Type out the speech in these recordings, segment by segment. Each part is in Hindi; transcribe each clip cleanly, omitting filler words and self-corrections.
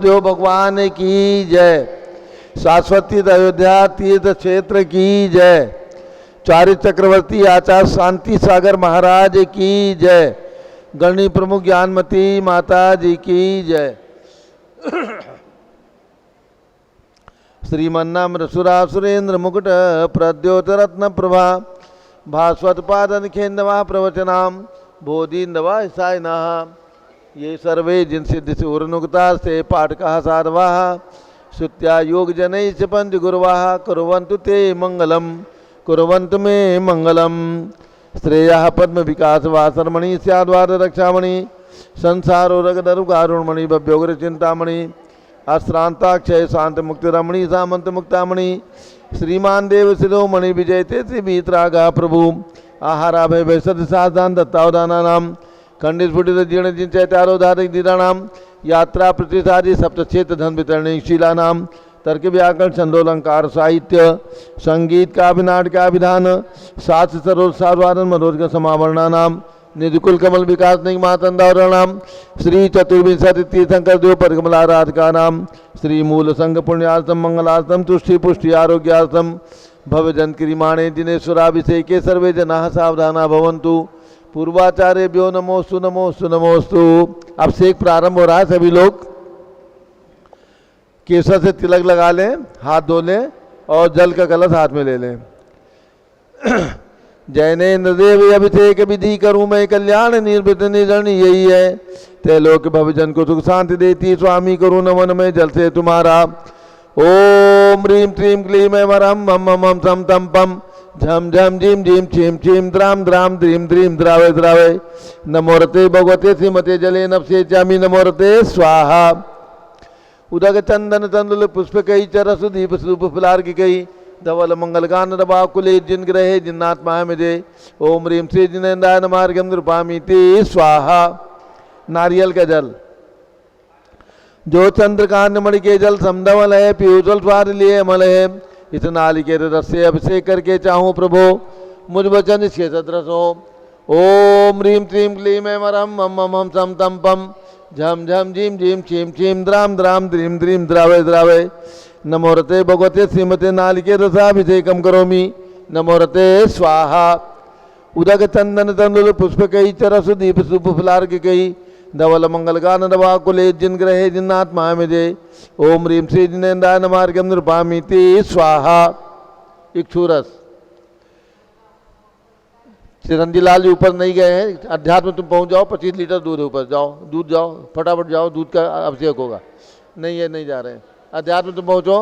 वासुदेव भगवान की जय। शाश्वती अयोध्या तीर्थ क्षेत्र की जय। चारि चक्रवर्ती आचार्य शांति सागर महाराज की जय। गणी प्रमुख ज्ञानमती माता जी की जय। श्रीमन्नाम सुरा सुरेंद्र मुकुट प्रद्योत रत्न प्रभा भास्वत पादन खेन्दवा प्रवचनाम बोधिन्दवा सायना। ये सर्वे जिनसिद्धि से उर्नुक्ता से पाठका साधवा श्रुत्या योग जनैः च पंच गुरुवाः कुर्वन्तु ते मंगलम कुर्वन्तु मे मंगलम। श्रेयः पद्म विकास वासरमणि स्याद्वाद रक्षामणि संसारो रगदरुकारुणमणि भव्योग्र चिंतामणि अश्रांताक्षय शांत मुक्ति रमणि सामंत मुक्तामणि श्रीमान देव शिरोमणि विजयते श्री बीतरागा प्रभु आहारा भय वैसद साधान दत्तावदाना नाम खंडित फुटित जीर्ण जिन चैतारोधारक दीराणाम यात्रा प्रतिसारी सप्तक्षेत्र धन वितरणी शीला नाम तर्क व्याकरण छंदोलंकार साहित्य संगीत का अभिनाट का विधान शास्त्र सरोज सार्वादन मनोज का समावरणा नाम निधिकुल कमल विकास निगमातंदावरणाम श्री चतुर्विंशति तीर्थंकर देव परिकमलाराधिका नाम श्री मूल संघ पुण्यार्थम मंगलार्थम तुष्टि पुष्टि आरोग्यार्थम भवजन क्रिमाणे दिनेश्वराभिषेके सर्वे जना सावधाना भवन्तु। पूर्वाचार्यभ्यो नमोस्तु नमोस्तु नमोस्तु। अब से एक प्रारंभ हो रहा है। सभी लोग केसर से तिलक लगा लें, हाथ धो लें और जल का कलश हाथ में ले लें। जैनेन्द्र देव अभिषेक विधि करूं मैं कल्याण निर्भित निधन यही है त्रैलोक भवजन को सुख शांति देती स्वामी करूं नमन में जल से तुम्हारा। ओम ह्रीं क्लीं क्लीं ऐं वरम मम मम सम तम पम झम झम झीम झीम छीम छीम द्राम द्राम द्रीम द्रीम द्रावे द्रावे नमोरते भगवते श्रीमते जले नभसे चामी नमोरते स्वाहा। उदक चंदन तंदुल पुष्प कई चरस दीप सूप फुलार की कई धवल मंगल गान रबा कुले जिन ग्रहे जिन्नात्मा मुझे ओम ह्रीं श्री जिनेन्द्राय मार्गम नृपामी ते स्वाहा। नारियल का जल जो चंद्रकांत मणि के जल समधवल है पीयूजल स्वाद लिए अमल है इस नालिकेर रस से अभिषेक करके चाहूँ प्रभु मुझ वचन इसके सदृश हो। ओम ह्रीं क्लीं क्लीं ऐं वरम मम मम सम तम पम झम झम झीम झीम छीम छीम द्राम द्राम द्रीम द्रीम द्रावे द्रावे नमोरते भगवते श्रीमते नालिके रसाभिषेकम करोमि नमोरते स्वाहा। उदक चंदन तंदुल पुष्प कई चरस दीप सुप फुलार की कई धवल मंगल गान रवा कुले जिन ग्रहे जिन्नात्मा मुझे ओम ह्रीं श्री जिनेन्द्राय मार्गम नृपामी ते स्वाहा। इक्षुरस चिरंजी लाल जी ऊपर नहीं गए हैं। अध्यात्म तुम पहुंच जाओ 25 लीटर दूध है ऊपर जाओ दूध जाओ फटाफट जाओ दूध का अभिषेक होगा। नहीं है नहीं जा रहे हैं। अध्यात्म तुम पहुंचो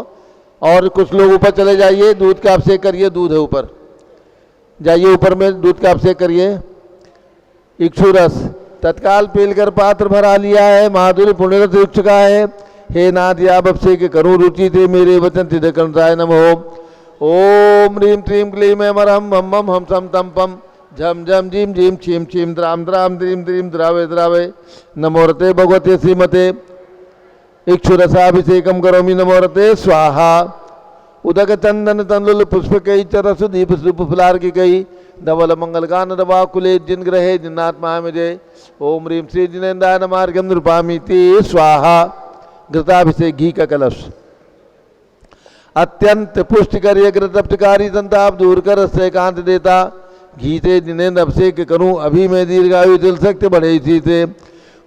और कुछ लोग ऊपर चले जाइए दूध का अभिषेक करिए। दूध है ऊपर जाइए ऊपर में दूध का अभिषेक करिए। इक्षुरस तत्काल पीलकर पात्र भरा लिया है माधुर्य पुण्य रस युक्त चुका है। हे नाथ आप अभिषेक करूँ रुचि थे मेरे वचन सिद्ध कर्णताय नमो। ओम ह्रीं क्लीं क्लीं ऐं वरम मम मम हम सम तम पम झम झम झीम झीम छीम छीम द्राम द्राम द्रीम द्रीम द्रावे द्रावे नमोरते भगवते श्रीमते इक्षुरसाभिषेकम करोमि नमोरते स्वाहा। उदक चंदन तंदुल पुष्प कई चरस दीप सुप फुलार की कई धवल मंगल गान रवा कुले जिन ग्रहे जिन्नात्मा मुझे ओम ह्रीं श्री जिनेन्द्राय मार्गम नृपामी ते स्वाहा। घृताभिषेक घी का कलश अत्यंत पुष्टिकर घृतप्तकारी संताप दूर कर से कांत देता घी से जिनेन्द्र अभिषेक करूं अभी मैं दीर्घायु दिल शक्ति बढ़े इसी से।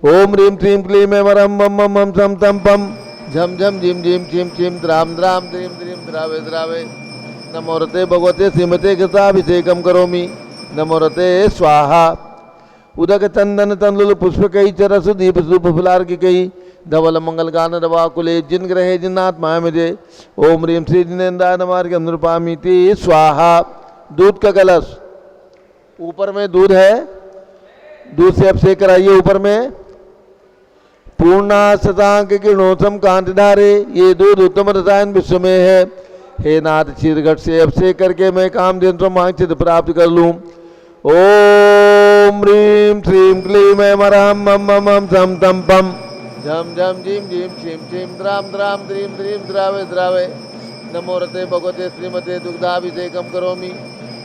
ओम ह्रीं क्लीं क्लीं ऐं वरम मम मम सम तम पम झम झम झीम झीम छीम छीम द्राम द्राम द्रीम द्रीम द्रावे द्रावे नमोरते भगवते श्रीमते घृताभिषेकम करोमि नमोरते स्वाहा। उदक चंदन तंदुल पुष्प कई चरस दीप सुप फुलार की कई धवल मंगल गान रवा कुले जिन ग्रहे जिन्नात्मा मुझे ओम ह्रीं श्री जिनेन्द्राय मार्गम नृपामी ते स्वाहा। दूध का कलश ऊपर में दूध है दूध से अभिषेक कराइए। ऊपर में पूर्णा शतांक किरणोत्तम कांति धारे ये दूध उत्तम रसायन विश्व में है। हे नाथ क्षीरघट से अभिषेक करके मैं काम दिन वांछित प्राप्त कर लूँ। ओम ह्रीं श्रीं क्लीं ऐं वरम मम मम सम तम पम झम झम झीम झीम छीम छीम द्राम द्राम द्रीम द्रीम द्रावे द्रावे नमोरते भगवते श्रीमते दुग्धाभिषेकम करोमि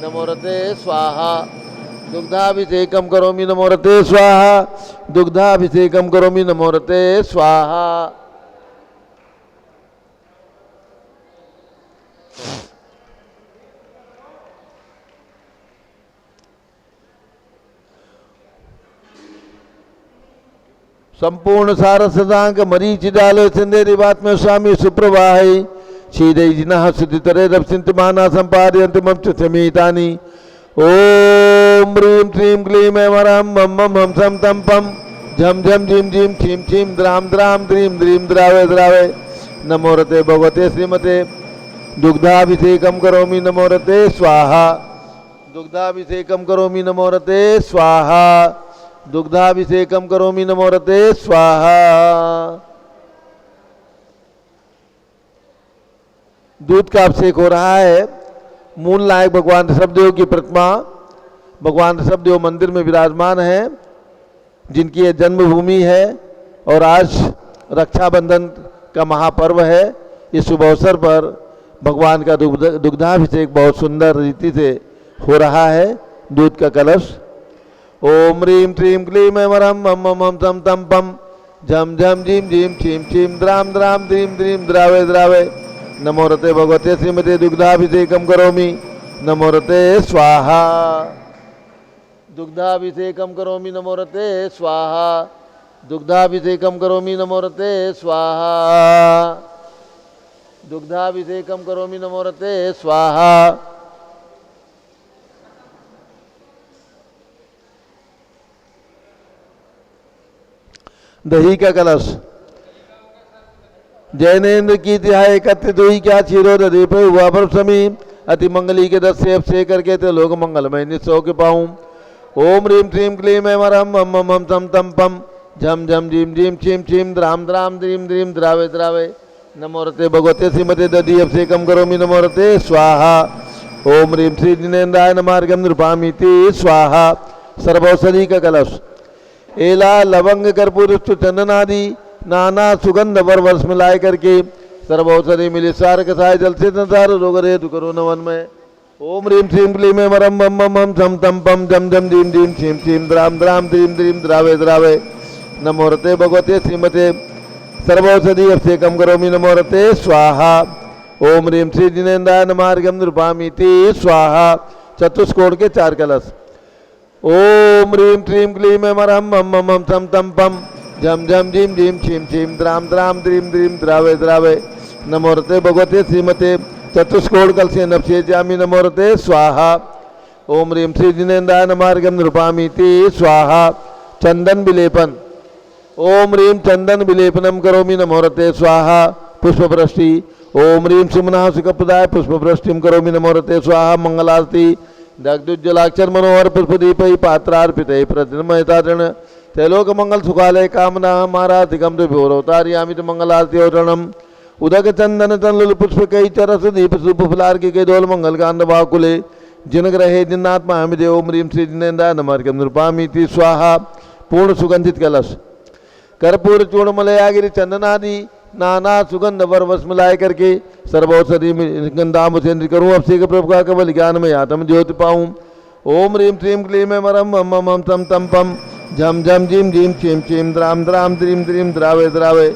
नमोरते स्वाहा। दुग्धाभिषेकम करोमि नमोरते स्वाहा दुग्धाभिषेकम करोमि नमोरते स्वाहा। संपूर्ण सार सदांक मरीचि डालो सिंधेरी बात में स्वामी सुप्रवाही क्षीरे जिना सुधितरे रव सिंतमाना संपादयन्ति मम च समीतानि ओम ह्रीं श्रीं क्लीं ऐं वरं मम मम हम सम तम पम झम झम झीम झीम छीम छीम द्राम द्राम द्रीं द्रीं द्रावे द्रावे नमो रते भगवते श्रीमते दुग्धाभिषेकम करोमि नमो रते स्वाहा दुग्धाभिषेकम करोमि नमो रते स्वाहा दुग्धाभिषेकम करोमि नमो रते स्वाहा। दूध का अभिषेक हो रहा है। मूल नायक भगवान ऋषभदेव की प्रतिमा भगवान ऋषभदेव मंदिर में विराजमान है, जिनकी यह जन्मभूमि है। और आज रक्षाबंधन का महापर्व है। इस शुभ अवसर पर भगवान का दुग्धाभिषेक बहुत सुंदर रीति से हो रहा है। दूध का कलश ओम ह्रीं श्रीं क्लीं ऐं वरं मम मम हम सम तम पम झम झम झीम झीम छीम छीम द्राम द्राम द्रीं द्रीं द्रावे द्रावे नमो रते भगवते श्रीमते दुग्धाभिषेकम करोमि नमो रते स्वाहा दुग्धाभिषेकम करोमि नमो रते स्वाहा दुग्धाभिषेकम करोमि नमो रते स्वाहा दुग्धाभिषेकम करोमि नमो रते स्वाहा। दही का कलश जैनेन्द्र की तिहाई एकत्रित हुई क्या क्षीरोद दीप हुआ पर समी अति मंगली के 10 से अभिषेक करके ते लोग मंगलमय निस्सौ के पाऊं। ओम ह्रीं श्रीं क्लीं ऐं वरं मम मम हम तम तम पम झम झम झीम झीम छीम छीम द्राम द्राम द्रीं द्रीं द्रावे द्रावे नमो रते भगवते श्रीमते दधि अभिषेकम करोमि नमो रते स्वाहा। ओम ह्रीं श्री जिनेन्द्राय नमार्गम नृपामीति स्वाहा। सर्वौषधि का कलश एला लवंग कर्पूर चंदनादि नाना सुगंध वर्ष मिलाए करके सर्वौषधि मिले सार कसाय जल से संसार रोग रे करो नवन में। ओम ह्रीं श्रीं क्लीं ऐं वरं मम मम हम सम तम पम झम झम झीम झीम छीम छीम द्राम द्राम द्रीं द्रीं द्रावे द्रावे नमो रते भगवते श्रीमते सर्वौषधि अभिषेकम करोमि नमो रते स्वाहा। ओम ह्रीं श्री जिनेन्द्राय नमार्गम नृपामीति स्वाहा। चतुष्कोण के 4 कलश ओम ह्रीं श्रीं क्लीं ऐं वरं मम मम हम सम तम पम झम झम झीम झीम छीम छीम द्राम द्राम द्रीं द्रीं द्रावे द्रावे नमो रते भगवते श्रीमते चतुष्कोण कलशे नभसेचामि नमो रते स्वाहा। ओम ह्रीं श्री जिनेन्द्राय नमार्गम नृपामीति स्वाहा। चंदन विलेपन ओम ह्रीं चंदन विलेपनम करोमि नमो रते स्वाहा। पुष्पवृष्टि ओम ह्रीं सुमनः सुखप्रदाय पुष्पवृष्टिम करोमि नमो रते स्वाहा। मंगलारती दग्धुज्जलाक्षर मनोहर पुष्पदीपै पात्रार्पितै प्रतिमहितारण त्रैलोक मंगल सुखालय कामना माराधिकम भोरवतारयामि तो मंगलारती औरणम उदक चंदन तनलुल पुष्प कई चरस दीप सुप फुलार्की के डोल मंगल कांड बाकुले जिन ग्रहे जिन्नात्मा हमिदे ओम ह्रीं श्री जिनेन्द्राय नमार्गम नृपामीति स्वाहा। पूर्ण सुगंधित कलश कर्पूर चूर्ण मलयागिरी चंदनादि नाना सुगंध वर्ष मिलाए करके सर्वौषधि गंधाम से करूँ अभिषेक प्रभु का केवल ज्ञान में आत्म ज्योति पाऊँ। ओम ह्रीं श्रीं क्लीं ऐं वरं मम मम हम सम तम पम झम झम झीम झीम छीम छीम द्राम द्राम द्रीं द्रीं द्रावे द्रावे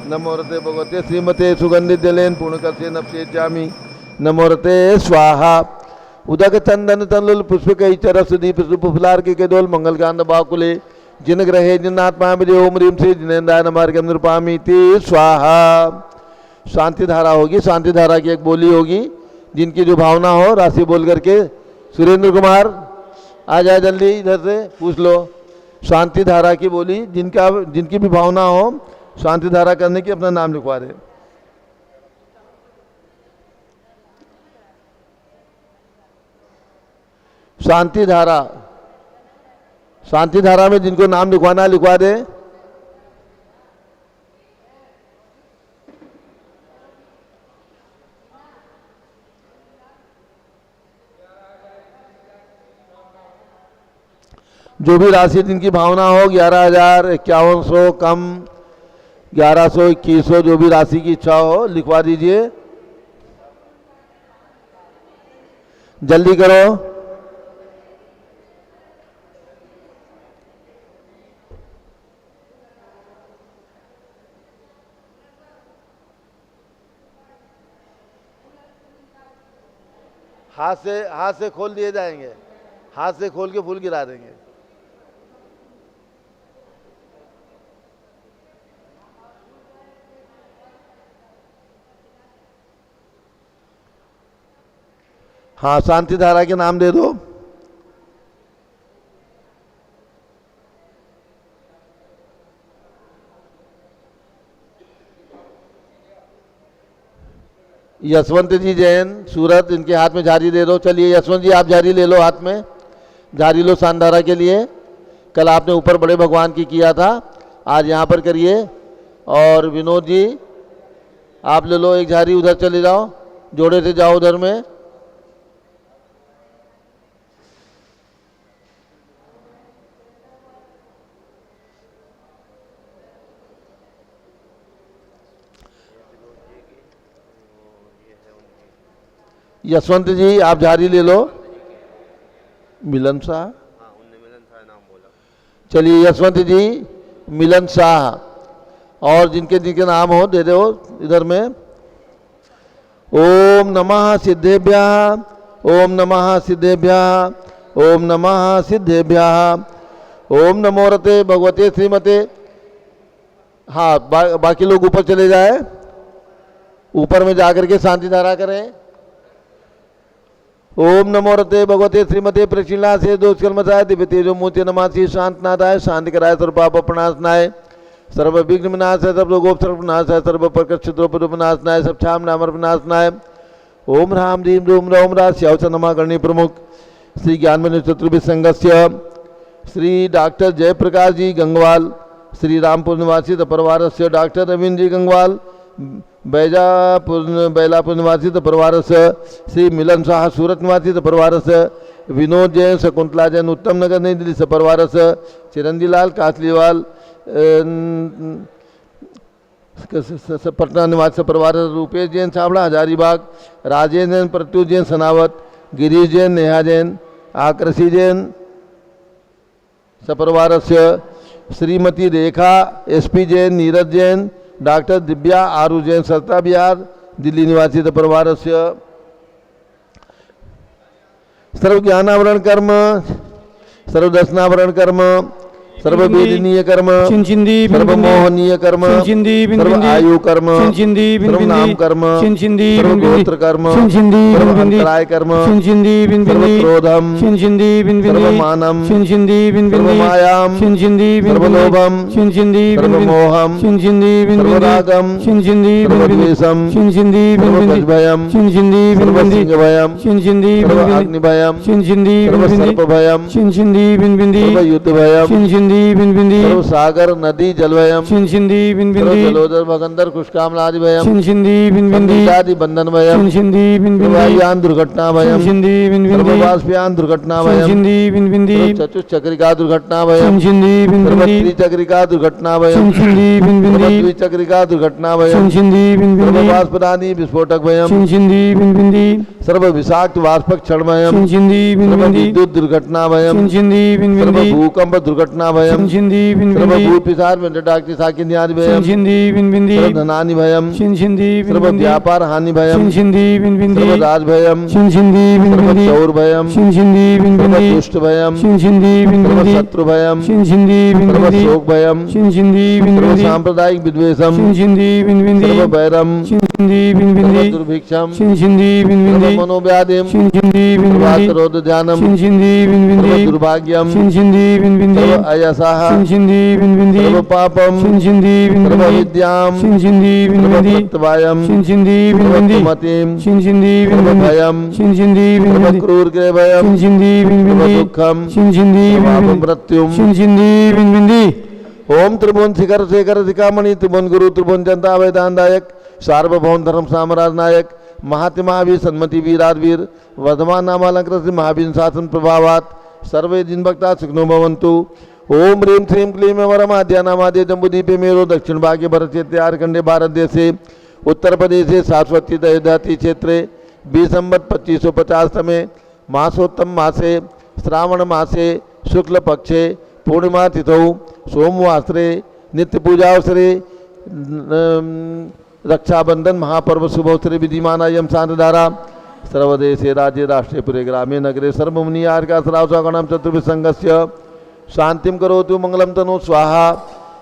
नमो रते भगवते श्रीमते सुगंधित जलेन पूर्ण कलशे नभसेचामि नमो रते स्वाहा। उदक चंदन तनलुल पुष्प कई चरस दीप सुप फुलार्की के डोल मंगल कांड बाकुले जिन ग्रहे जिन्नात्मा विजय ओम ह्रीं श्री जिनेन्द्राय नमार्गम नृपामीति स्वाहा। शांति धारा होगी। शांति धारा की एक बोली होगी। जिनकी जो भावना हो राशि बोल करके सुरेंद्र कुमार आ जाए जल्दी इधर से पूछ लो। शांति धारा की बोली जिनकी भी भावना हो शांति धारा करने की अपना नाम लिखवा दे। शांति धारा में जिनको नाम लिखवाना लिखवा दे। जो भी राशि जिनकी भावना हो 11,000 5100 कम 1100 2100 जो भी राशि की इच्छा हो लिखवा दीजिए। जल्दी करो। हाथ से खोल दिए जाएंगे। हाथ से खोल के फूल गिरा देंगे। हाँ, शांति धारा के नाम दे दो। यशवंत जी जैन सूरत, इनके हाथ में झारी दे दो। चलिए यशवंत जी आप झारी ले लो, हाथ में झारी लो शानधारा के लिए। कल आपने ऊपर बड़े भगवान की किया था, आज यहाँ पर करिए। और विनोद जी आप ले लो एक झारी, उधर चले जाओ, जोड़े से जाओ उधर में। यशवंत जी आप झारी ले लो। मिलन शाह, चलिए यशवंत जी, मिलन शाह, और जिनके जिनके नाम हो दे दो इधर में। ओम नमः सिद्धेभ्यः, ओम नमः सिद्धेभ्यः, ओम नमः सिद्धेभ्यः, ओम नमो रते भगवते श्रीमते। हाँ, बाकी लोग ऊपर चले जाए, ऊपर में जाकर के शांति धारा करें। ओम नमो रते भगवते श्रीमते प्रशीला से दोषकर्मसाय दिव्य तेजो मूर्ति नमासि शांतनादाय शांति कराय सर्व पाप प्रणाशनाय सर्व विघ्न विनाशाय सर्व गोप सर्व विनाशाय सर्व प्रकट द्रौपद विनाशनाय सब छाम नामर विनाशनाय। ओम राम रीम रोम रोम रा श्यावच नमा गणी प्रमुख श्री ज्ञानमणि चतुर्भुज संघस्य श्री डॉक्टर जयप्रकाश जी गंगवाल, श्री रामपुर निवासी परिवार से डॉक्टर रविंद्र जी गंगवाल, बैलापुर निवासी परिवार से श्री मिलन शाह सूरत निवासी परिवार से विनोद जैन, शकुंतला जैन उत्तम नगर नई दिल्ली से परिवार से चिरंजी लाल कासलीवाल पटना निवासी परिवार से रूपेश जैन छावड़ा हजारीबाग, राजेंद्र जैन प्रत्युष जैन सनावत, गिरीश जैन नेहा जैन, आकृषि जैन सपरिवार से श्रीमती रेखा एसपी जैन, नीरज जैन, डॉक्टर दिव्या आरू जैन सत्ता बिहार दिल्ली निवासी परिवार से सर्व ज्ञानावरण कर्म, सर्व दर्शनावरण कर्म, सर्व वेदनीय कर्म, सर्व मोहनीय कर्म, सर्व आयु कर्म, सर्व नाम कर्म, सर्व गोत्र कर्म, सर्व अंतराय कर्म, सर्व क्रोधम, सर्व मानम, सर्व मायाम, सर्व लोभम, सर्व मोहम, सर्व रागम, सर्व द्वेषम, सर्व भयम, सर्व सिंह भयम, सर्व अग्नि भयम, सर्व सर्प भयम, सर्व युद्ध भयम, सर्व सागर नदी जलभयम, सर्व जलोदर भगंदर खुशकामलादि भयम, आदि बंधन भयम, वायुयान दुर्घटना भयम, सर्व वाष्पयान दुर्घटना भयम, चतुश्चक्रिका दुर्घटना भयम, सर्व त्रिचक्रिका दुर्घटना भयम, सर्व द्विचक्रिका दुर्घटना भयम, सर्व वाष्पदानी विस्फोटक भयम, सर्व विषाक्त वाष्पक क्षण भयम, सर्व विद्युत दुर्घटना भयम, सर्व भूकंप दुर्घटना भयम, सर्व भूत पिशाच में डाक्टी साकिनी आदि भयम, सर्व धनानि भयम, सर्व व्यापार हानि भयम, सर्व राज भयम, सर्व चौर भयम, सर्व दुष्ट भयम, सर्व शत्रु भयम, सर्व शोक भयम, सर्व सांप्रदायिक विद्वेषम, सर्व वैरम, सर्व दुर्भिक्षम, सर्व मनोव्याधिम, सर्व ध्यानम, सर्व दुर्भाग्यम, सर्व अयसाः, सर्व पापम, सर्व विद्याम, सर्व प्रत्यवायम, सर्व मतिम, सर्व भयम, सर्व क्रूर के भयम, सर्व दुःखम, सर्व मृत्युम। ओम त्रिभुवन शिखर शेखर शिखामणि त्रिभुवन गुरु त्रिभुवन जनता वेदांतायक सार्वभौम धर्म साम्राज्य नायक महात्मा सन्मति वीराधवीर वर्धमान नामालंकृत श्री महावीर शासन प्रभावात सर्वे दिन भक्ता सुखनो भवन्तु। ओम ह्रीं श्रीं क्लीं वरमाद्यानामाद्य जम्बूद्वीपे मेरो दक्षिण भागे भरत आर्खंडे भारत देशे उत्तर प्रदेशे सारस्वती दयाति क्षेत्रे 20 संवत् 2550 में मासोत्तम मासे श्रावण मासे शुक्ल पक्षे पूर्णिमा तिथौ सोमवासरे नित्य पूजावसरे रक्षाबंधन महापर्व शुभोत्सरे विधिमानायम शांतधारा सर्वदेशे राज्ये राष्ट्रे पुरे ग्रामे नगरे सर्वमुनियार्का सरावसागणम चतुर्भिः संघस्य शांतिम करोतु मंगलम तनु स्वाहा।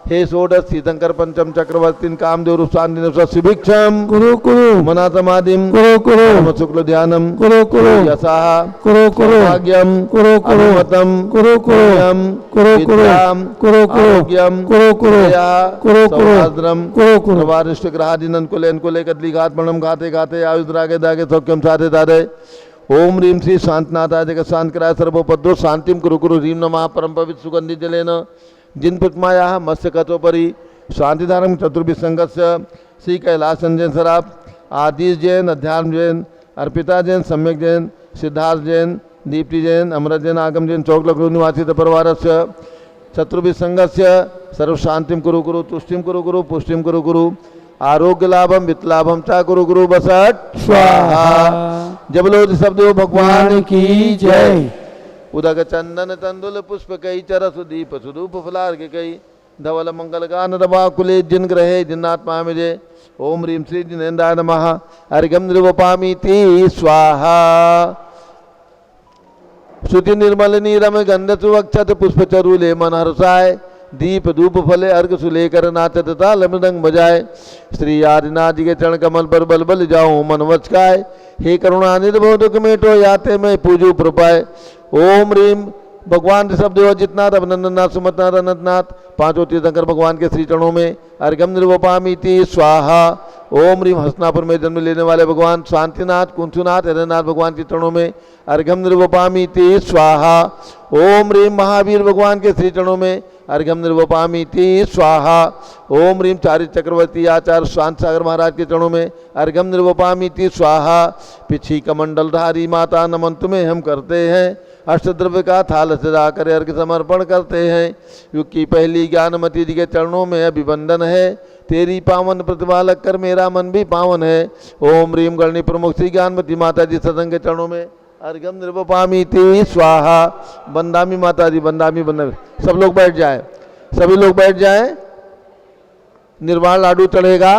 हे षोडश तीर्थंकर पंचम चक्रवर्ती कामदेव शांति भिक्षम कुरु कुरु मना समाधिम कुरु कुरु शुक्ल ध्यानम कुरु कुरु यशाः कुरु कुरु भाग्यम कुरु कुरु अनुमतम कुरु कुरु कुरु कुरु विद्याम कुरु कुरु आरोग्यम कुरु कुरु कुरु कुरु सौभाद्रम कुरु कुरु वारिष्ठ ग्रहादीन अनुकूले अनुकूले कदली घात मणम घाते घाते आयुष रागे दागे सौख्यम साधे साधे ओम रीम श्री शांतनाथाय जगत शांत कराय सर्वोपद्रो शांतिम कुरु कुरु रीम नमः परम पवित्र सुगंधि जलेन जिन प्रतिमायाः मत्स्यकथोपरि शांतिधारम चतुर्भि संघस्य श्री कैलाश संजय सराफ आदिश जैन अध्यात्म जैन अर्पिता जैन सम्यक जैन सिद्धार्थ जैन दीप्ति जैन अमृत जैन आगम जैन चौक लखनऊ निवासी परिवारस्य चतुर्भि संघस्य सर्व शांतिम कुरु कुरु तुष्टिम कुरु कुरु पुष्टिम कुरु कुरु आरोग्य लाभम वित्त लाभम चा गुरु गुरु बसट स्वाहा। जब लोग शब्द भगवान की जय। उदक चंदन तंदुल पुष्प कई चरस दीप सुधूप फलार के कई धवल मंगल गान दबा कुले जिन ग्रहे जिन्नात्मा मिजे ओम रीम श्री जिनेन्द्राय नमः अर्घ्यम निर्वपामीति स्वाहा। श्रुति निर्मल नीरम गंध सुवक्षत पुष्प चरूले मन हर्षाय दीप धूप फले अर्घ सुलेकर नाचत ताल मृदंग बजाए श्री आदिनाथ जी के चरण कमल पर बल बल जाऊं मन वचकाय हे करुणा निर्भो दुख मेटो याते मैं पूजू प्रपाय ओम रीम भगवान ऋषभ देव जितनाथ अभिनंदननाथ सुमतनाथ अनंतनाथ पांचों तीर्थंकर भगवान के श्री चरणों में अर्घ्यम निर्वपामीति स्वाहा। ओम रीम हसनापुर में जन्म लेने वाले भगवान शांतिनाथ कुंसुनाथ हरिनाथ भगवान के चरणों में अर्घ्यम निर्वपामीति स्वाहा। ओम रीम महावीर भगवान के श्री चरणों में अर्घ्यम निर्वपामीति स्वाहा। ओम रीम चारित्र चक्रवर्ती आचार्य शांत सागर महाराज के चरणों में अर्घ्यम निर्वपामीति स्वाहा। पिछी कमंडलधारी माता नमन तुम्हें हम करते हैं अष्टद्रव्य का थाल सजा कर अर्घ समर्पण करते हैं। युग की पहली ज्ञानमती जी के चरणों में अभिवंदन है तेरी पावन प्रतिभा लग कर मेरा मन भी पावन है। ओम रीम गणनी प्रमुख श्री ज्ञानमती माता जी सत्संग के चरणों में अर्घ्यम निर्वपामीति स्वाहा। बंदामी माता जी बंदामी बंदामी सब लोग बैठ जाए सभी लोग बैठ जाए। निर्वाण लाडू चढ़ेगा।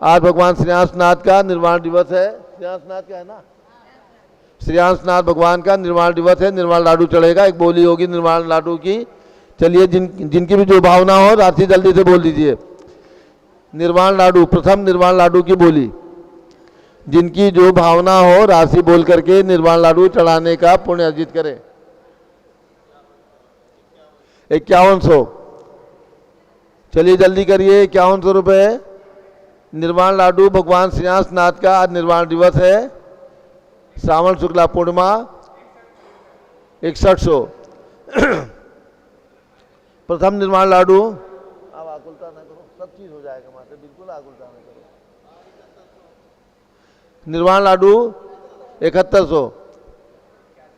आज भगवान श्रेयांसनाथ का निर्वाण दिवस है। श्रेयांसनाथ का है ना श्रेयांसनाथ भगवान का निर्वाण दिवस है। निर्वाण लाडू चढ़ेगा। एक बोली होगी निर्वाण लाडू की। चलिए जिनकी भी जो भावना हो राशि जल्दी से बोल दीजिए। निर्वाण लाडू प्रथम निर्वाण लाडू की बोली जिनकी जो भावना हो राशि बोल करके निर्वाण लाडू चढ़ाने का पुण्य अर्जित करें। 5100 चलिए जल्दी करिए। 5100 रुपये निर्वाण लाडू भगवान श्रेयांसनाथ का आज निर्वाण दिवस है। श्रावण शुक्ला पूर्णिमा 6100 प्रथम निर्वाण लाडू। अब आकुलता ना करो सब चीज हो जाएगा माता बिल्कुल आकुलता ना करो। निर्वाण लाडू 7100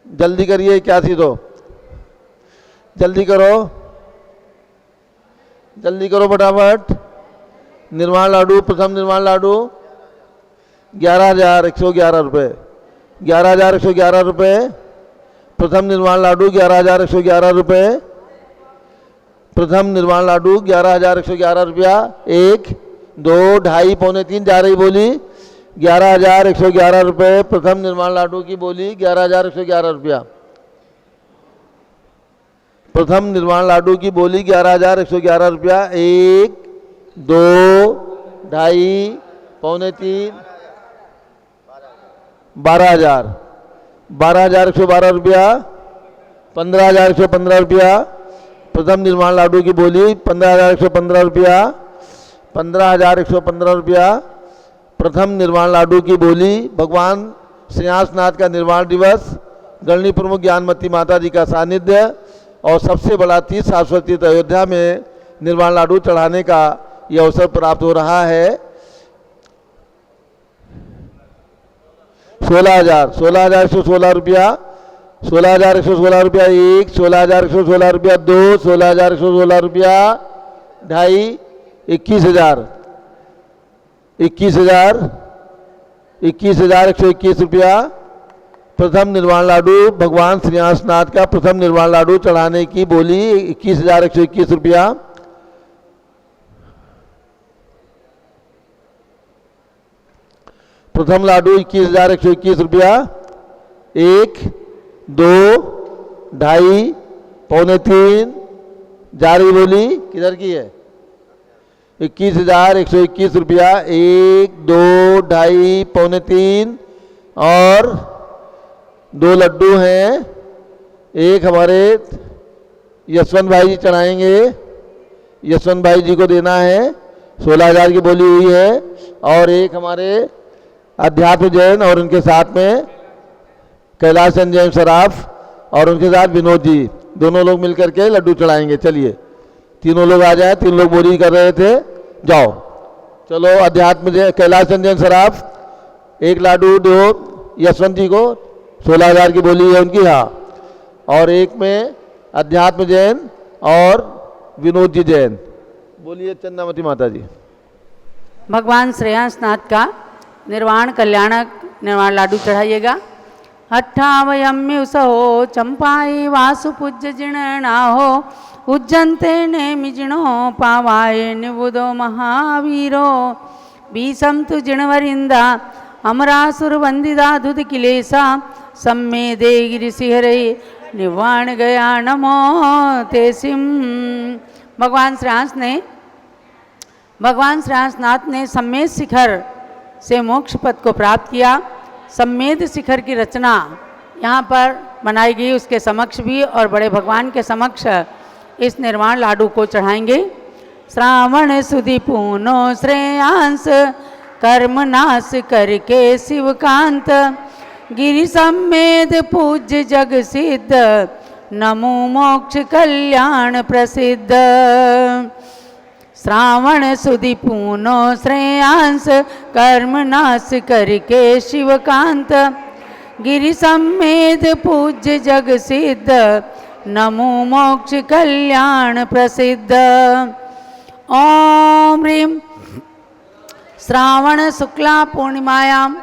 जल्दी करिए। 8100 जल्दी करो फटाफट। निर्वाण लाडू प्रथम निर्वाण लाडू 11,111 रुपये 11,111 रुपये प्रथम निर्वाण लाडू 11,111 रुपये प्रथम निर्वाण लाडू 11,111 रुपया। 1 2 2.5 पौने 3 जा रही बोली 11,111 रुपये प्रथम निर्वाण लाडू की बोली 11,111 रुपया प्रथम निर्वाण लाडू की बोली 11,111 रुपया। 1 2 2.5 पौने 3 12,000 12,112 रुपया 15,115 रुपया प्रथम निर्वाण लाडू की बोली 15,115 रुपया 15,115 रुपया प्रथम निर्वाण लाडू की बोली। भगवान श्रेयांसनाथ का निर्वाण दिवस गणनी प्रमुख ज्ञानमती माता जी का सानिध्य और सबसे बड़ा तीर्थ शाश्वत तीर्थ अयोध्या में निर्वाण लाडू चढ़ाने का ये अवसर प्राप्त हो रहा है। 16,116 रुपया 16,116 रुपया 1 16,116 रुपया 2 16,116 रुपया 2.5 21,000 21,121 रुपया प्रथम निर्वाण लाडू भगवान श्रेयांसनाथ का प्रथम निर्वाण लाडू चढ़ाने की बोली 21,121 रुपया। प्रथम लाडू 21,121 रुपया 1 2 2.5 पौने 3 जा रही बोली किधर की है 21,121 रुपया। 1, 2, 2.5, पौने 3 और 2 लड्डू हैं। एक हमारे यशवंत भाई जी चढ़ाएंगे, यशवंत भाई जी को देना है, 16,000 की बोली हुई है। और एक हमारे अध्यात्म जैन और उनके साथ में कैलाश चंद जैन सराफ और उनके साथ विनोद जी, दोनों लोग मिलकर के लड्डू चढ़ाएंगे। चलिए तीनों लोग आ जाए, 3 लोग बोली कर रहे थे, जाओ चलो। अध्यात्म जैन कैलाश चंद जैन सराफ एक लाडू दो यशवंत जी को, 16,000 की बोली है उनकी, हाँ। और एक में अध्यात्म जैन और विनोद जी जैन। बोलिए चंद्रावती माता जी। भगवान श्रेयांसनाथ का निर्वाण कल्याणक निर्वाण लाडू चढ़ाइएगा। अट्ठावयम्युसहो चंपाई वासुपूज्य जिणाहो उज्जन्ते नेमिजिणो पावाये निबुधो महावीरो बीसम तु जिणवरिंदा अमरासुर वंदिदा दुध किलेसा सम्मेदे गिरिशिहरे निवाण गया नमो तेसिम। भगवान श्रेयांसनाथ ने सम्मेद शिखर से मोक्ष पद को प्राप्त किया। सम्मेद शिखर की रचना यहाँ पर बनाई गई, उसके समक्ष भी और बड़े भगवान के समक्ष इस निर्वाण लाडू को चढ़ाएंगे। श्रावण सुधि पूनो श्रेयांस कर्मनाश करके शिवकांत गिरि सम्मेद पूज्य जग सिद्ध नमो मोक्ष कल्याण प्रसिद्ध। श्रावण सुधि पूनो श्रेयांस कर्मनाश करके शिवकांत गिरि सम्मेद पूज्य जग सिद्ध नमो मोक्ष कल्याण प्रसिद्ध। ओम ह्रीं श्रावण शुक्ला पूर्णिमायाम,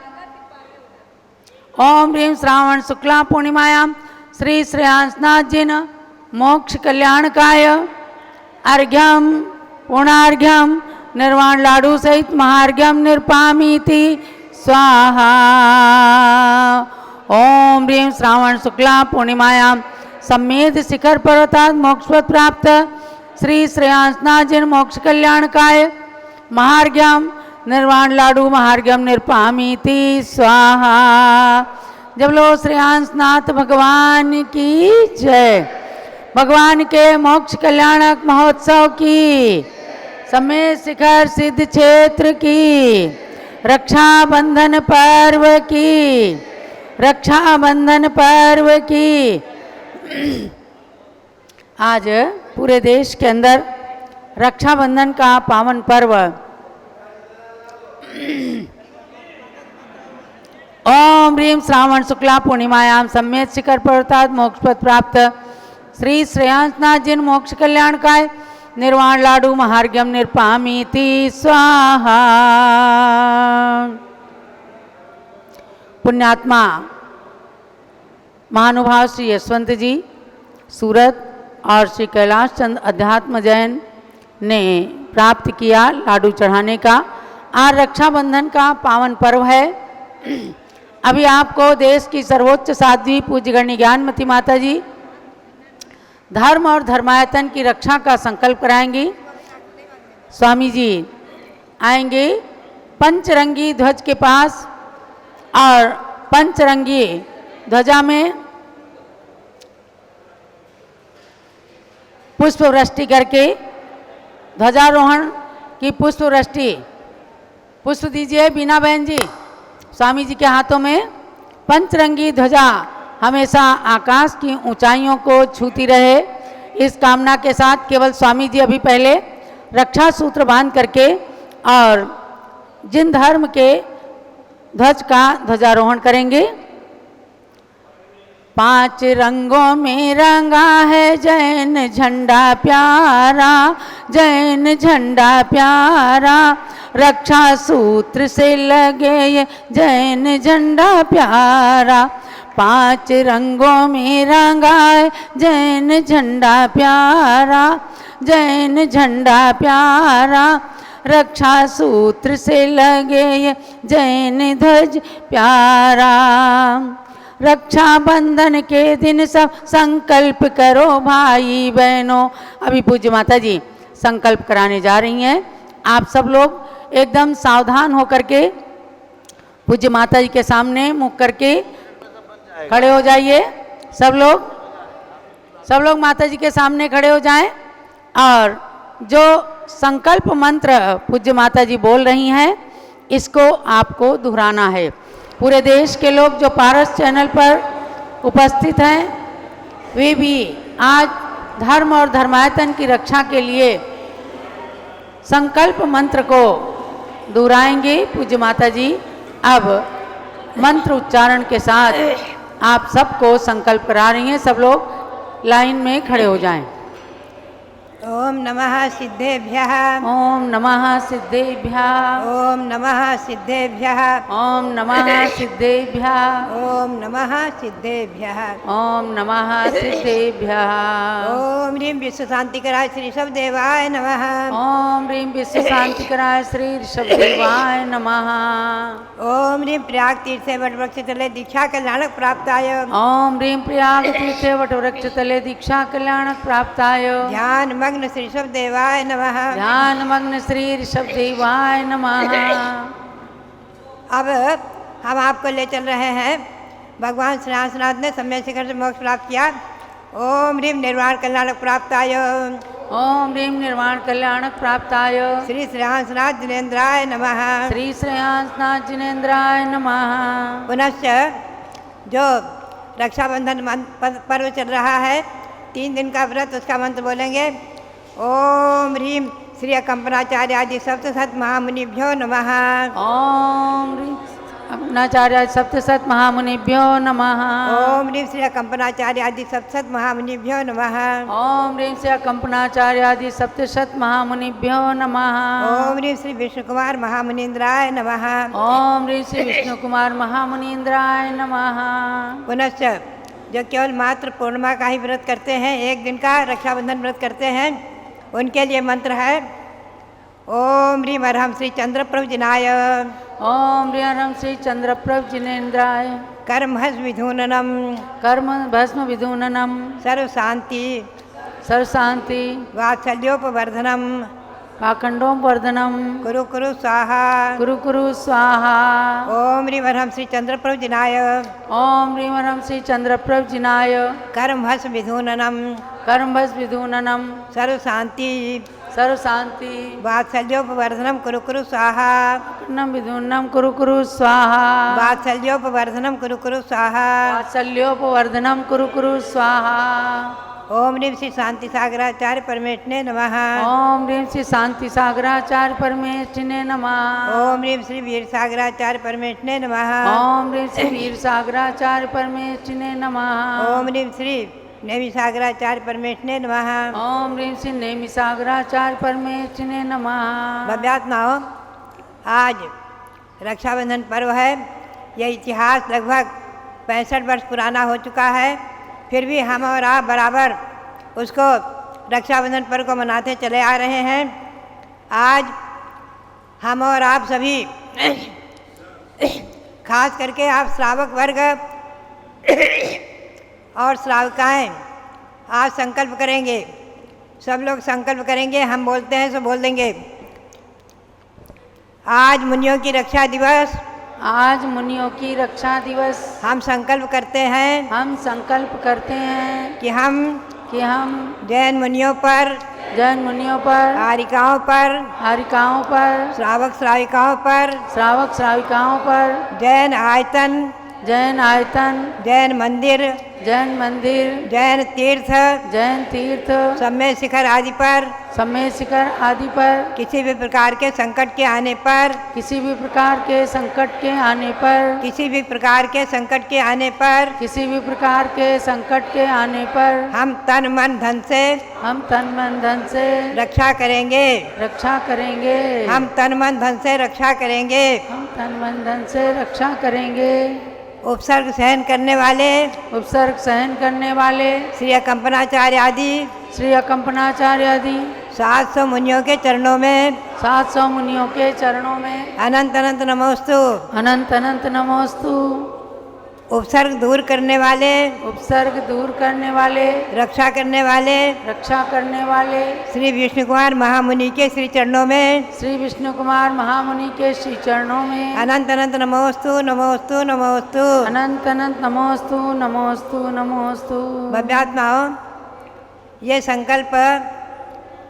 ओम ह्रीं श्रावण शुक्ला पूर्णिमायाम श्री श्रेयांसनाथ जिन मोक्ष कल्याणकाय अर्घ्यम पूर्णार्घ्यम निर्वाण लाडू सहित महार्घ्यम निर्पामीति स्वाहा। ओम ह्रीं श्रावण शुक्ला पूर्णिमायाम सम्मेद शिखर पर्वतात् मोक्षपद प्राप्त श्री श्रेयांसनाथ जिन मोक्ष कल्याणकाय महार्घ्यम निर्वाण लाडू महार्घ्यम निर्पामीति स्वाहा। जब लो श्रेयांसनाथ भगवान की जय। भगवान के मोक्ष कल्याणक महोत्सव की, सम्मेद शिखर सिद्ध क्षेत्र की, रक्षाबंधन पर्व की, रक्षाबंधन पर्व की आज पूरे देश के अंदर रक्षाबंधन का पावन पर्व। ओम ह्रीं श्रावण शुक्ला पूर्णिमायाम सम्मेद शिखर पर्वतात् मोक्षपद प्राप्त श्री श्रेयांसनाथ जिन मोक्ष कल्याणकाय निर्वाण लाडू महार्घ्यम निर्पामीति स्वाहा। पुण्यात्मा महानुभाव श्री यशवंत जी सूरत और श्री कैलाश चंद अध्यात्म जैन ने प्राप्त किया लाडू चढ़ाने का। आज रक्षाबंधन का पावन पर्व है। अभी आपको देश की सर्वोच्च साध्वी पूज्य गण्य ज्ञानमती माता जी धर्म और धर्मायतन की रक्षा का संकल्प कराएंगी। स्वामी जी आएंगे पंचरंगी ध्वज के पास और पंचरंगी ध्वजा में पुष्प वृष्टि करके ध्वजारोहण की पुष्प वृष्टि। पुष्प दीजिए बीना बहन जी। स्वामी जी के हाथों में पंचरंगी ध्वजा हमेशा आकाश की ऊंचाइयों को छूती रहे, इस कामना के साथ केवल स्वामी जी अभी पहले रक्षा सूत्र बांध करके और जिन धर्म के ध्वज का ध्वजारोहण करेंगे। 5 रंगों में रंगा है जैन झंडा प्यारा, जैन झंडा प्यारा, रक्षा सूत्र से लगे ये जैन झंडा प्यारा। 5 रंगों में रंगा है जैन झंडा प्यारा, जैन झंडा प्यारा, रक्षा सूत्र से लगे ये जैन ध्वज प्यारा। रक्षाबंधन के दिन सब संकल्प करो भाई बहनों। अभी पूज्य माता जी संकल्प कराने जा रही हैं। आप सब लोग एकदम सावधान होकर के पूज्य माता जी के सामने मुख करके खड़े हो जाइए। सब लोग माता जी के सामने खड़े हो जाएं और जो संकल्प मंत्र पूज्य माता जी बोल रही हैं इसको आपको दोहराना है। पूरे देश के लोग जो पारस चैनल पर उपस्थित हैं वे भी आज धर्म और धर्मायतन की रक्षा के लिए संकल्प मंत्र को दोहराएंगे। पूज्य माता जी अब मंत्र उच्चारण के साथ आप सबको संकल्प करा रही हैं। सब लोग लाइन में खड़े हो जाएं। ओम नमः सिद्धेभ्यः। ओम नमः सिद्धेभ्यः। ओम नमः सिद्धेभ्यः। ओम नमः सिद्धेभ्यः। ओम नमः सिद्धेभ्यः। ओम नमः सिद्धेभ्यः। ओम ह्रीं विश्व शांतिकराय श्री ऋषभदेवाय नमः। ओम ह्रीं विश्व शांतिकराय श्री ऋषभदेवाय नमः। ओम ह्रीं प्रयाग तीर्थे वटवृक्ष तले दीक्षा कल्याणक प्राप्ताय। ओम ह्रीं प्रयाग तीर्थे वटवृक्ष तले दीक्षा कल्याणक प्राप्ताय। ध्यान मग्न श्री ऋषभदेवाय नमः। ध्यान मग्न श्री ऋषभदेवाय नमः। अब हम आपको ले चल रहे हैं भगवान श्रीनाथ ने सम्यक शिखर से मोक्ष प्राप्त किया। ओम ह्रीं निर्वाण कल्याणक प्राप्ताय। ओम ह्रीं निर्वाण कल्याणक प्राप्ताय। श्री श्रेयांसनाथ जिनेन्द्राय नमः। श्री श्रेयांसनाथ जिनेन्द्राय नमः। पुनश्च जो रक्षाबंधन पर्व चल रहा है 3 दिन का व्रत उसका मंत्र बोलेंगे। ओम ह्रीं श्री अकंपनाचार्य आदि सप्तशत महामुनिभ्यो नमः। ओम ह्रीं अकंपनाचार्य सप्तशत महामुनिभ्यो नमः। ओम ह्रीं श्री अकंपनाचार्य आदि सप्तशत महामुनिभ्यो नमः। ओम ह्रीं श्री अकंपनाचार्य आदि सप्तशत महामुनिभ्यो नमः। ओम ह्रीं श्री विष्णु कुमार महामुनीन्द्राय नमः। ओम ह्रीं श्री विष्णु कुमार महामुनीन्द्राय नमः। पुनश्च जो केवल मात्र पूर्णिमा का ही व्रत करते हैं 1 दिन का रक्षाबंधन व्रत करते हैं उनके लिए मंत्र है। ओम ह्रीं अरहं श्री चंद्रप्रभ जिनाय। ओम ह्रीं अरहं श्री चंद्रप्रभ जिनेन्द्राय। कर्म भस्म विधूननम। कर्म भस्म विधूननम। सर्व शांति सर्व शांति वात्सल्योपवर्धनम। पाखंडोपवर्धनम। कुरु कुरु स्वाहा। कुरु कुरु स्वाहा। ओम ह्रीं अरहं श्री चंद्रप्रभ जिनाय। ओम ह्रीं अरहं श्री चंद्रप्रभ जिनाय। कर्म भस्म विधूननम। कर्म भस्म विधूननम। सर्व शांति सर्व शांति वात्सल्योपवर्धनम कुरु कुरु स्वाहा। नम विधूनम कुरु कुरु स्वाहा। वात्सल्योपवर्धनम कुरु कुरु स्वाहा। वात्सल्योपवर्धनम कुरु कुरु स्वाहा। ओम ह्रीं श्री शांति सागराचार्य परमेष्ठिने नमः। ओम ह्रीं श्री शांति सागराचार्य परमेष्ठिने नमः। ओम ह्रीं श्री वीर सागराचार्य परमेष्ठिने नमः। ओम ह्रीं श्री वीर सागराचार्य परमेष्ठिने नमः। ओम ह्रीं श्री नेमि सागराचार्य परमेष्ठिने नमः। ओम ह्रीं श्री नेमि सागराचार्य परमेष्ठिने नमः। भव्यात्माओं, आज रक्षाबंधन पर्व है। यह इतिहास लगभग 65 वर्ष पुराना हो चुका है, फिर भी हम और आप बराबर उसको रक्षाबंधन पर्व को मनाते चले आ रहे हैं। आज हम और आप सभी खास करके आप श्रावक वर्ग और श्राविकाएँ आज संकल्प करेंगे। सब लोग संकल्प करेंगे, हम बोलते हैं सो बोल देंगे। आज मुनियों की रक्षा दिवस। आज मुनियों की रक्षा दिवस। हम संकल्प करते हैं। हम संकल्प करते हैं कि हम जैन मुनियों पर, जैन मुनियों पर, हारिकाओं पर, श्रावक श्राविकाओं पर, जैन आयतन, जैन मंदिर, जैन तीर्थ, सम्मेद शिखर आदि पर किसी भी प्रकार के संकट के आने पर, किसी भी प्रकार के संकट के आने पर, हम तन मन धन से रक्षा करेंगे। हम तन मन धन से रक्षा करेंगे। उपसर्ग सहन करने वाले श्री अकंपनाचार्य आदि 700 मुनियों के चरणों में अनंत अनंत नमोस्तु। उपसर्ग दूर करने वाले, उपसर्ग दूर करने वाले, रक्षा करने वाले रक्षा करने वाले श्री विष्णु कुमार महामुनि के श्री चरणों में, श्री विष्णु कुमार महामुनि के श्री चरणों में अनंत अनंत नमोस्तु नमोस्तु नमोस्तु। अनंत अनंत नमोस्तु नमोस्तु नमोस्तु। भव्यात्माओं, ये संकल्प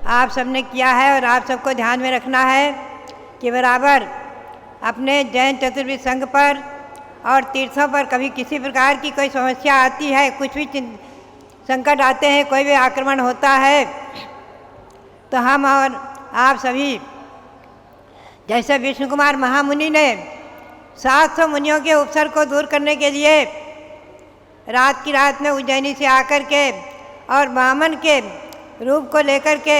आप सबने किया है और आप सबको ध्यान में रखना है कि बराबर अपने जैन चतुर्वेदी संघ पर और तीर्थों पर कभी किसी प्रकार की कोई समस्या आती है, कुछ भी संकट आते हैं, कोई भी आक्रमण होता है, तो हम और आप सभी जैसे विष्णु कुमार महामुनि ने 700 मुनियों के उपसर्ग को दूर करने के लिए रात की रात में उज्जैनी से आकर के और वामन के रूप को लेकर के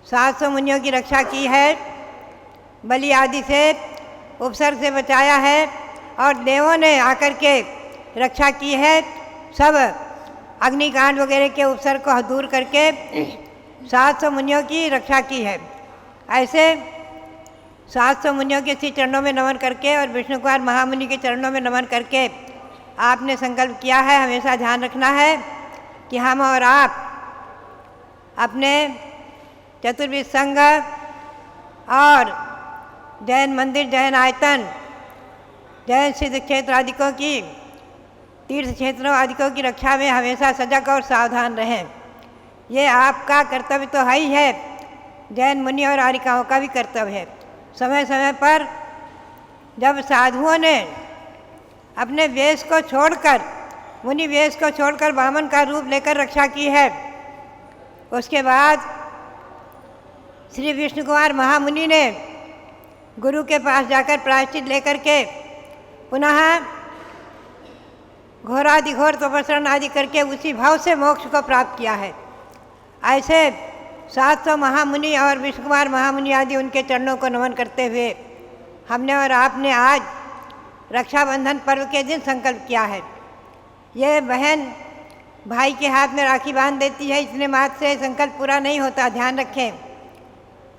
700 मुनियों की रक्षा की है, बलि आदि से उपसर्ग से बचाया है और देवों ने आकर के रक्षा की है। सब अग्निकांड वगैरह के उपसर्ग को दूर करके 700 मुनियों की रक्षा की है। ऐसे 700 मुनियों के श्री चरणों में नमन करके और विष्णु कुमार महामुनि के चरणों में नमन करके आपने संकल्प किया है। हमेशा ध्यान रखना है कि हम और आप अपने चतुर्वेदी संघ और जैन मंदिर, जैन आयतन, जैन सिद्ध क्षेत्र आदिकों की, तीर्थ क्षेत्रों आदिकों की रक्षा में हमेशा सजग और सावधान रहें। ये आपका कर्तव्य तो है ही है, जैन मुनि और आरिकाओं का भी कर्तव्य है। समय समय पर जब साधुओं ने अपने वेश को छोड़कर, मुनि वेश को छोड़कर वामन का रूप लेकर रक्षा की है, उसके बाद श्री विष्णु कुमार महामुनि ने गुरु के पास जाकर प्रायश्चित लेकर के पुनः घोरादि घोर तपस्रण आदि करके उसी भाव से मोक्ष को प्राप्त किया है। ऐसे 700 महामुनि और विष्णु कुमार महामुनि आदि उनके चरणों को नमन करते हुए हमने और आपने आज रक्षाबंधन पर्व के दिन संकल्प किया है। ये बहन भाई के हाथ में राखी बांध देती है, इतने मात्र से संकल्प पूरा नहीं होता, ध्यान रखें।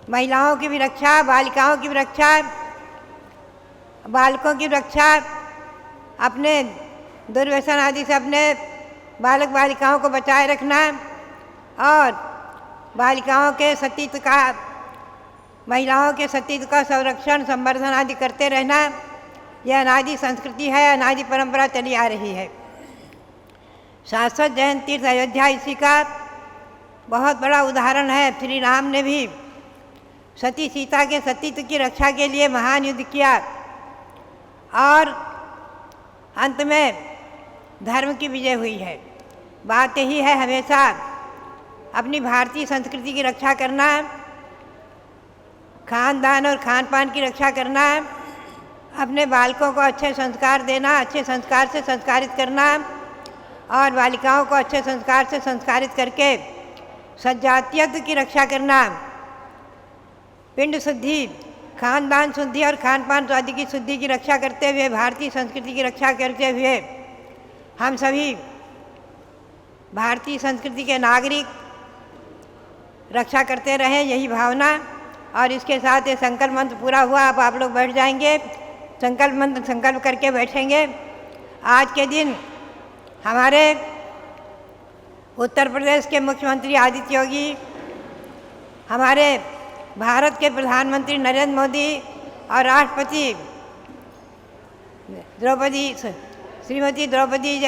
महिलाओं की भी रक्षा, बालिकाओं की भी रक्षा, बालकों की रक्षा, अपने दुर्व्यसन आदि से अपने बालक बालिकाओं को बचाए रखना और बालिकाओं के सतीत्व का, महिलाओं के सतीत्व का संरक्षण संवर्धन आदि करते रहना, यह अनादि संस्कृति है, अनादि परंपरा चली आ रही है। शाश्वत जैन तीर्थ अयोध्या इसी का बहुत बड़ा उदाहरण है। श्री राम ने भी सती सीता के सतीत्व की रक्षा के लिए महान युद्ध किया और अंत में धर्म की विजय हुई है। बात यही है, हमेशा अपनी भारतीय संस्कृति की रक्षा करना, खानदान और खान पान की रक्षा करना, अपने बालकों को अच्छे संस्कार देना, अच्छे संस्कार से संस्कारित करना और बालिकाओं को अच्छे संस्कार से संस्कारित करके सज्जातीयत्व की रक्षा करना, पिंड शुद्धि, खानदान शुद्धि और खान पान आदि की शुद्धि की रक्षा करते हुए, भारतीय संस्कृति की रक्षा करते हुए हम सभी भारतीय संस्कृति के नागरिक रक्षा करते रहें, यही भावना। और इसके साथ ये संकल्प मंत्र पूरा हुआ। अब आप लोग बैठ जाएंगे, संकल्प मंत्र संकल्प करके बैठेंगे। आज के दिन हमारे उत्तर प्रदेश के मुख्यमंत्री आदित्य योगी, हमारे भारत के प्रधानमंत्री नरेंद्र मोदी और राष्ट्रपति श्रीमती द्रौपदी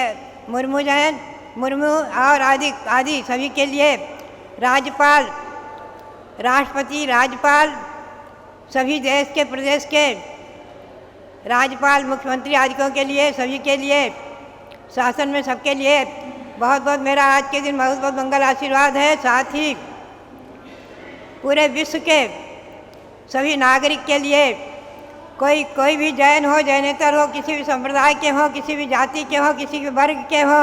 मुर्मू और आदि सभी के लिए, राज्यपाल, राष्ट्रपति, राज्यपाल, सभी देश के प्रदेश के राज्यपाल, मुख्यमंत्री आदिकों के लिए, सभी के लिए, शासन में सबके लिए बहुत बहुत मेरा आज के दिन बहुत बहुत मंगल आशीर्वाद है। साथ ही पूरे विश्व के सभी नागरिक के लिए, कोई भी जैन हो, जैनेतर हो, किसी भी संप्रदाय के हो, किसी भी जाति के हो, किसी भी वर्ग के हो,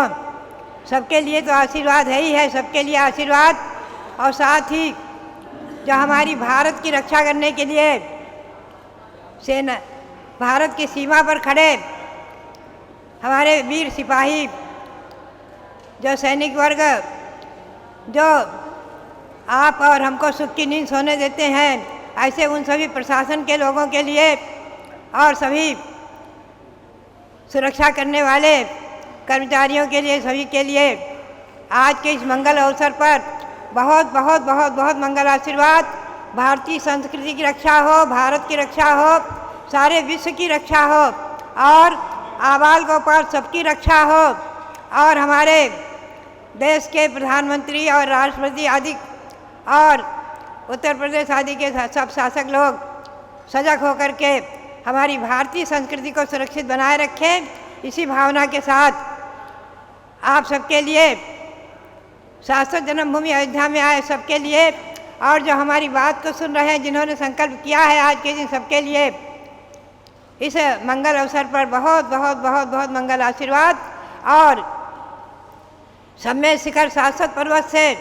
सबके लिए तो आशीर्वाद है ही है, सबके लिए आशीर्वाद। और साथ ही जो हमारी भारत की रक्षा करने के लिए सेना, भारत की सीमा पर खड़े हमारे वीर सिपाही, जो सैनिक वर्ग, जो आप और हमको सुख की नींद सोने देते हैं, ऐसे उन सभी प्रशासन के लोगों के लिए और सभी सुरक्षा करने वाले कर्मचारियों के लिए, सभी के लिए आज के इस मंगल अवसर पर बहुत बहुत बहुत बहुत मंगल आशीर्वाद। भारतीय संस्कृति की रक्षा हो, भारत की रक्षा हो, सारे विश्व की रक्षा हो और आबाल गोपाल सबकी रक्षा हो और हमारे देश के प्रधानमंत्री और राष्ट्रपति आदि और उत्तर प्रदेश आदि के सब शासक लोग सजग होकर के हमारी भारतीय संस्कृति को सुरक्षित बनाए रखें। इसी भावना के साथ आप सबके लिए शाश्वत जन्मभूमि अयोध्या में आए सबके लिए और जो हमारी बात को सुन रहे हैं, जिन्होंने संकल्प किया है आज के दिन, सबके लिए इस मंगल अवसर पर बहुत बहुत बहुत बहुत मंगल आशीर्वाद। और सम्य शिखर शाश्वत पर्वत से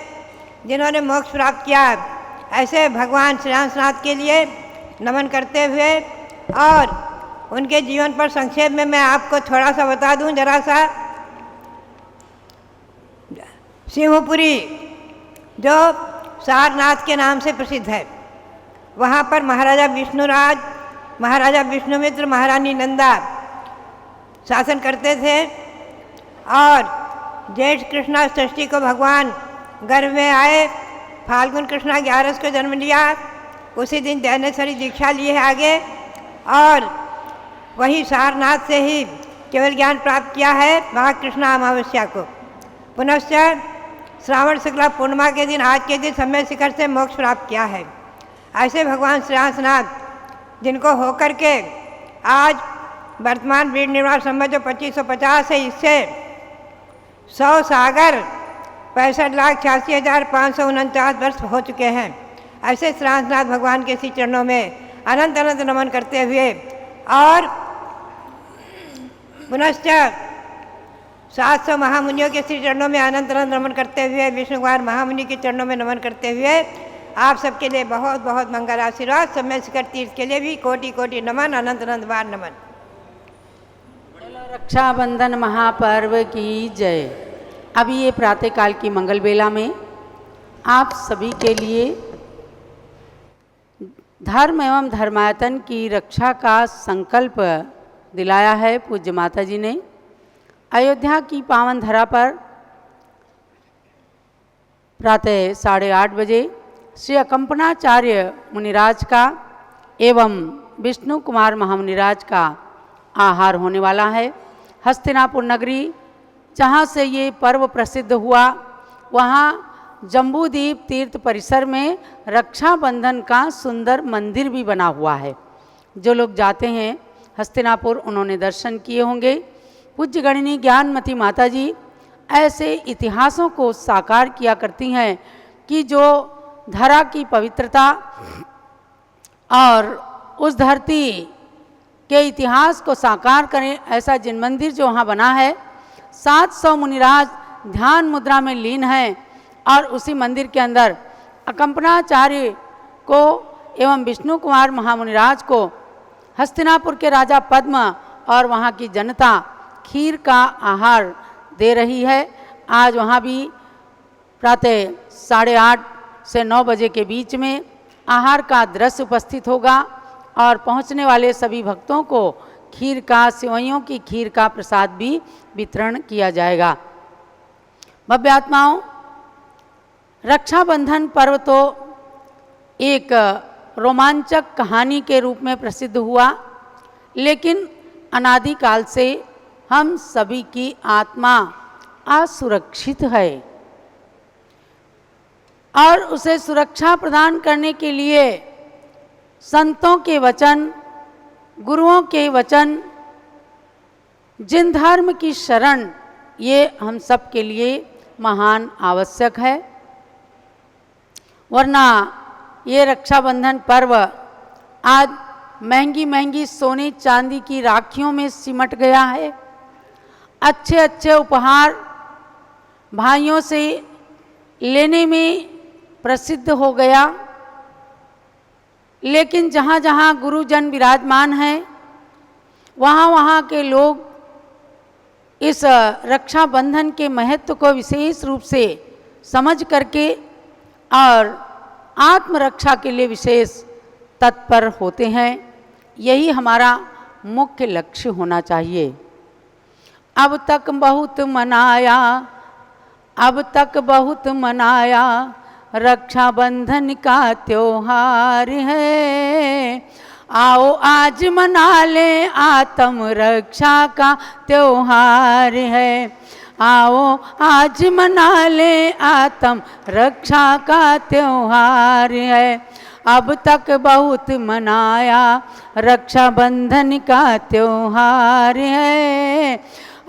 जिन्होंने मोक्ष प्राप्त किया, ऐसे भगवान श्री रामनाथ के लिए नमन करते हुए और उनके जीवन पर संक्षेप में मैं आपको थोड़ा सा बता दूं जरा सा। सिंहपुरी जो सारनाथ के नाम से प्रसिद्ध है, वहाँ पर महाराजा विष्णुराज, महाराजा विष्णुमित्र, महारानी नंदा शासन करते थे और जेठ कृष्णा षष्ठी को भगवान गर्भ में आए, फाल्गुन कृष्णा 11 को जन्म लिया, उसी दिन ज्ञानेश्वरी दीक्षा ली है आगे और वही सारनाथ से ही केवल ज्ञान प्राप्त किया है वहाँ कृष्णा अमावस्या को। पुनश्च श्रावण शुक्ला पूर्णिमा के दिन, आज के दिन सम्य शिखर से मोक्ष प्राप्त किया है। ऐसे भगवान श्री रामनाथ जिनको होकर के आज वर्तमान वीर निर्वाण संवत जो 2550 है, इससे 100 सागर 65,86,549 वर्ष हो चुके हैं। ऐसे श्री रामनाथ भगवान के श्री चरणों में अनंत अनंत नमन करते हुए और पुनश्च 700 महामुनियों के श्री चरणों में अनंत अनंत नमन करते हुए, विष्णु कुमार महामुनि के चरणों में नमन करते हुए आप सबके लिए बहुत बहुत मंगल आशीर्वाद। सम्य शिखर तीर्थ के लिए भी कोटि कोटि नमन, अनंत अनंत बार नमन। रक्षाबंधन महापर्व की जय। अभी ये प्रातःकाल की मंगल बेला में आप सभी के लिए धर्म एवं धर्मायतन की रक्षा का संकल्प दिलाया है पूज्य माता जी ने। अयोध्या की पावन धरा पर प्रातः 8:30 बजे श्री अकंपनाचार्य मुनिराज का एवं विष्णु कुमार महामुनिराज का आहार होने वाला है। हस्तिनापुर नगरी जहाँ से ये पर्व प्रसिद्ध हुआ, वहाँ जम्बूद्वीप तीर्थ परिसर में रक्षाबंधन का सुंदर मंदिर भी बना हुआ है। जो लोग जाते हैं हस्तिनापुर, उन्होंने दर्शन किए होंगे। पूज्य गणिनी ज्ञानमती माता जी ऐसे इतिहासों को साकार किया करती हैं कि जो धरा की पवित्रता और उस धरती के इतिहास को साकार करें, ऐसा जिन मंदिर जो वहाँ बना है। 700 मुनिराज ध्यान मुद्रा में लीन हैं और उसी मंदिर के अंदर अकंपनाचार्य को एवं विष्णु कुमार महामुनिराज को हस्तिनापुर के राजा पद्म और वहाँ की जनता खीर का आहार दे रही है। आज वहाँ भी प्रातः 8:30 से 9 बजे के बीच में आहार का दृश्य उपस्थित होगा और पहुँचने वाले सभी भक्तों को खीर का, सेवइयों की खीर का प्रसाद भी वितरण किया जाएगा। भव्य आत्माओं, रक्षाबंधन पर्व तो एक रोमांचक कहानी के रूप में प्रसिद्ध हुआ, लेकिन अनादिकाल से हम सभी की आत्मा असुरक्षित है और उसे सुरक्षा प्रदान करने के लिए संतों के वचन, गुरुओं के वचन, जिन धर्म की शरण, ये हम सब के लिए महान आवश्यक है। वरना ये रक्षाबंधन पर्व आज महंगी महंगी सोने चांदी की राखियों में सिमट गया है। अच्छे अच्छे उपहार भाइयों से लेने में प्रसिद्ध हो गया, लेकिन जहाँ जहाँ गुरुजन विराजमान हैं, वहाँ वहाँ के लोग इस रक्षाबंधन के महत्व को विशेष रूप से समझ करके और आत्मरक्षा के लिए विशेष तत्पर होते हैं। यही हमारा मुख्य लक्ष्य होना चाहिए। अब तक बहुत मनाया, अब तक बहुत मनाया, रक्षाबंधन का त्योहार है। आओ आज मना ले आत्म रक्षा का त्योहार है। आओ आज मना ले आत्म रक्षा का त्योहार है। अब तक बहुत मनाया, रक्षाबंधन का त्योहार है।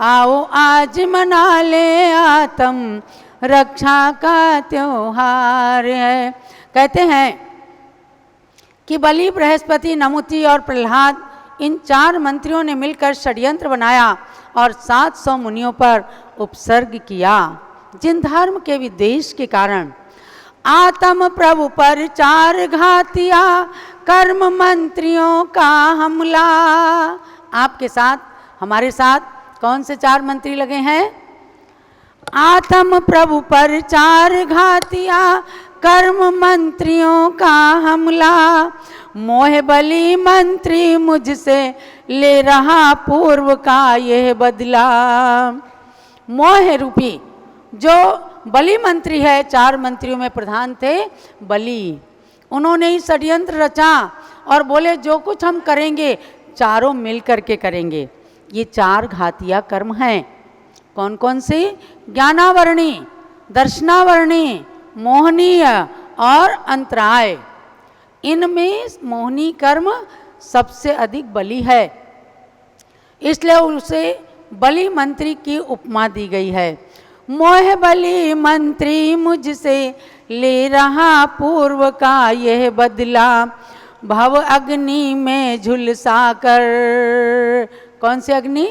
आओ आज मना ले आत्म रक्षा का त्योहार है। कहते हैं कि बलि, बृहस्पति, नमुति और प्रहलाद, इन 4 मंत्रियों ने मिलकर षड्यंत्र बनाया और 700 मुनियों पर उपसर्ग किया, जिन धर्म के विद्वेष के कारण। आत्म प्रभु पर 4 घातिया, कर्म मंत्रियों का हमला। आपके साथ, हमारे साथ कौन से 4 मंत्री लगे हैं? आत्म प्रभु पर 4 घातिया, कर्म मंत्रियों का हमला। मोह बलि मंत्री मुझसे ले रहा पूर्व का यह बदला। मोह रूपी जो बलि मंत्री है, 4 मंत्रियों में प्रधान थे बलि, उन्होंने ही षड्यंत्र रचा और बोले जो कुछ हम करेंगे चारों मिल करके करेंगे। ये 4 घातिया कर्म हैं। कौन कौन से? ज्ञानावरणी, दर्शनावरणी, मोहनीय और अंतराय। इनमें मोहनी कर्म सबसे अधिक बलि है, इसलिए उसे बलि मंत्री की उपमा दी गई है। मोह बलि मंत्री मुझसे ले रहा पूर्व का यह बदला। भव अग्नि में झुलसा कर, कौन से अग्नि?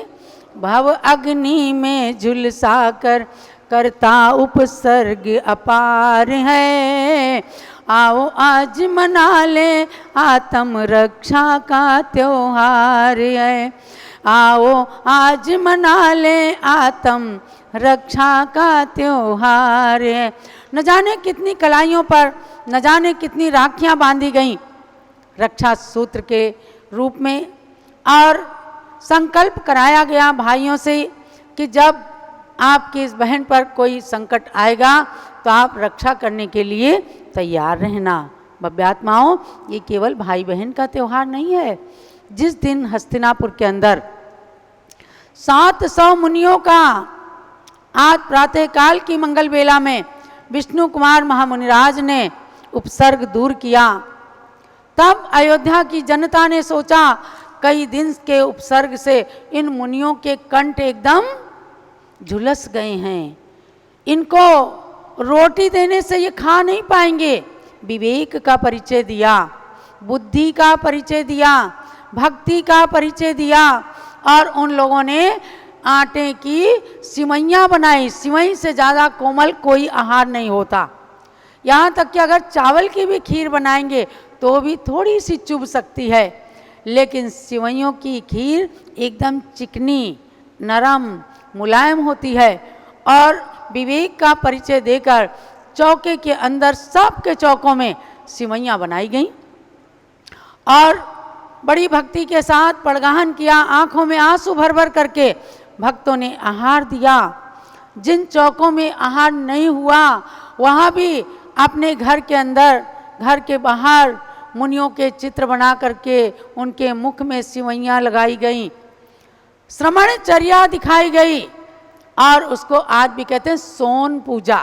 भव अग्नि में झुलसा कर, करता उपसर्ग अपार है। आओ आज मना ले आत्म रक्षा का त्योहार है। आओ आज मना ले आत्म रक्षा का त्योहार है। न जाने कितनी कलाइयों पर न जाने कितनी राखियां बांधी गईं रक्षा सूत्र के रूप में, और संकल्प कराया गया भाइयों से कि जब आपकी इस बहन पर कोई संकट आएगा तो आप रक्षा करने के लिए तैयार रहना। भव्यात्माओं, ये केवल भाई बहन का त्यौहार नहीं है। जिस दिन हस्तिनापुर के अंदर 700 मुनियों का आज प्रातःकाल की मंगल बेला में विष्णु कुमार महामुनिराज ने उपसर्ग दूर किया, तब अयोध्या की जनता ने सोचा कई दिन के उपसर्ग से इन मुनियों के कंठ एकदम झुलस गए हैं, इनको रोटी देने से ये खा नहीं पाएंगे। विवेक का परिचय दिया, बुद्धि का परिचय दिया, भक्ति का परिचय दिया, और उन लोगों ने आटे की सिवैयाँ बनाई। सिवई से ज़्यादा कोमल कोई आहार नहीं होता। यहाँ तक कि अगर चावल की भी खीर बनाएंगे तो भी थोड़ी सी चुभ सकती है, लेकिन सिवैयों की खीर एकदम चिकनी, नरम, मुलायम होती है। और विवेक का परिचय देकर चौके के अंदर सबके चौकों में सिवैयाँ बनाई गईं और बड़ी भक्ति के साथ पड़गाहन किया। आँखों में आंसू भर भर करके भक्तों ने आहार दिया। जिन चौकों में आहार नहीं हुआ वहाँ भी अपने घर के अंदर, घर के बाहर मुनियों के चित्र बना करके उनके मुख में सिवैयाँ लगाई गईं, श्रमणचर्या दिखाई गई, और उसको आज भी कहते हैं सोन पूजा।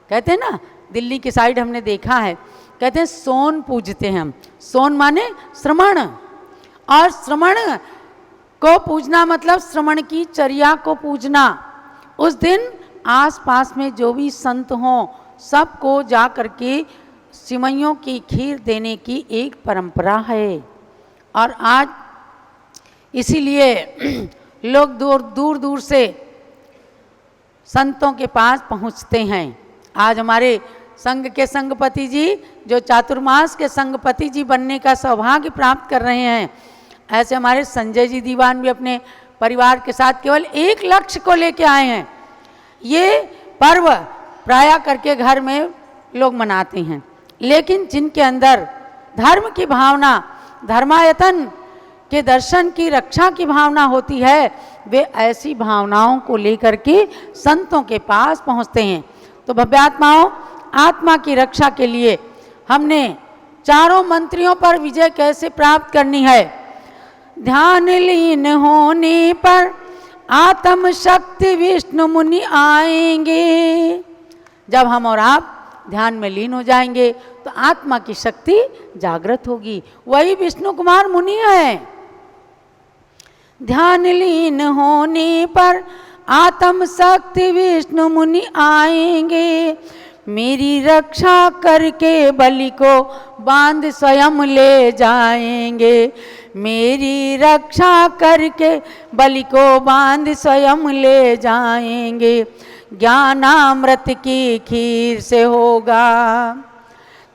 कहते हैं ना, दिल्ली की साइड हमने देखा है, कहते हैं सोन पूजते हैं हम। सोन माने श्रमण, और श्रमण को पूजना मतलब श्रमण की चर्या को पूजना। उस दिन आसपास में जो भी संत हों सबको जा करके सिवैयों की खीर देने की एक परंपरा है। और आज इसीलिए लोग दूर दूर से संतों के पास पहुंचते हैं। आज हमारे संघ के संघपति जी जो चातुर्मास के संघपति जी बनने का सौभाग्य प्राप्त कर रहे हैं, ऐसे हमारे संजय जी दीवान भी अपने परिवार के साथ केवल एक लक्ष्य को लेके आए हैं। ये पर्व प्राय करके घर में लोग मनाते हैं, लेकिन जिनके अंदर धर्म की भावना, धर्मायतन के दर्शन की रक्षा की भावना होती है, वे ऐसी भावनाओं को लेकर के संतों के पास पहुंचते हैं। तो भव्यात्माओं, आत्मा की रक्षा के लिए हमने चारों मंत्रियों पर विजय कैसे प्राप्त करनी है? ध्यान लीन होने पर आत्म शक्ति विष्णु मुनि आएंगे। जब हम और आप ध्यान में लीन हो जाएंगे तो आत्मा की शक्ति जागृत होगी, वही विष्णु कुमार मुनि है। ध्यान लीन होने पर आत्म शक्ति विष्णु मुनि आएंगे, मेरी रक्षा करके बलि को बांध स्वयं ले जाएंगे। मेरी रक्षा करके बलि को बांध स्वयं ले जाएंगे। ज्ञानामृत की खीर से होगा,